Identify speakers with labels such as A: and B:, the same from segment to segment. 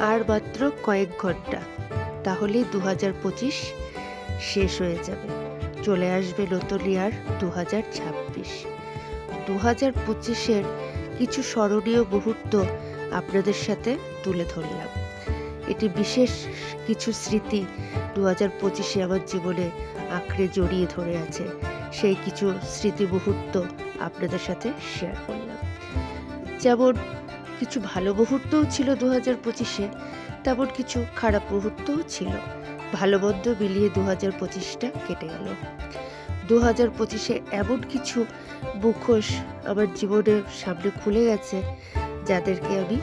A: আর মাত্র কয়েক ঘন্টা, তাহলেই 2025 শেষ হয়ে যাবে। চলে আসবে নতুন ইয়ার 2026। 2025-এর কিছু স্মরণীয় মুহূর্ত আপনাদের সাথে তুলে ধরলাম। এটি বিশেষ কিছু স্মৃতি 2025-এ আমার জীবনে আঁকড়ে জড়িয়ে ধরে আছে। সেই কিছু স্মৃতি মুহূর্ত আপনাদের সাথে শেয়ার করলাম। যেমন কিছু ভালো মুহূর্তও ছিল 2025-এ, তেমন কিছু খারাপ মুহূর্তও ছিল। ভালো মন্দ মিলিয়ে 2025টা কেটে গেল। 2025-এ এমন কিছু মুখোশ আমার জীবনের সামনে খুলে গেছে, যাদেরকে আমি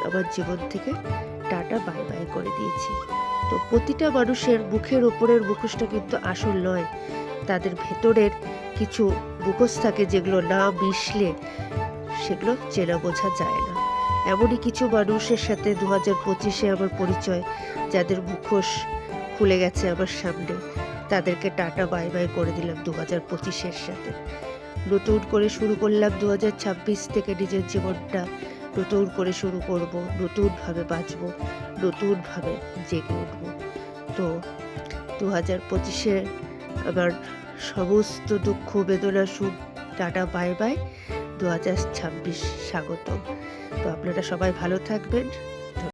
A: আমার জীবন থেকে টাটা বাই বাই করে দিয়েছি। তো প্রতিটা মানুষের মুখের ওপরের মুখোশটা কিন্তু আসল নয়, তাদের ভেতরের কিছু মুখোশ থাকে যেগুলো না মিশলে সেগুলো চেনা বোঝা যায় না। এমনই কিছু মানুষের সাথে 2025-এ আমার পরিচয়, যাদের মুখোশ খুলে গেছে আমার সামনে, তাদেরকে টাটা বাই বাই করে দিলাম 2025-এর সাথে। নতুন করে শুরু করলাম 2026 থেকে নিজের জীবনটা নতুন করে শুরু করব, নতুনভাবে বাঁচব, নতুনভাবে জেগে উঠব। তো 2025-এ আমার সমস্ত দুঃখ বেদনা সুখ টাটা বাই বাই, 2026 স্বাগত। তো আপনারা সবাই ভালো থাকবেন,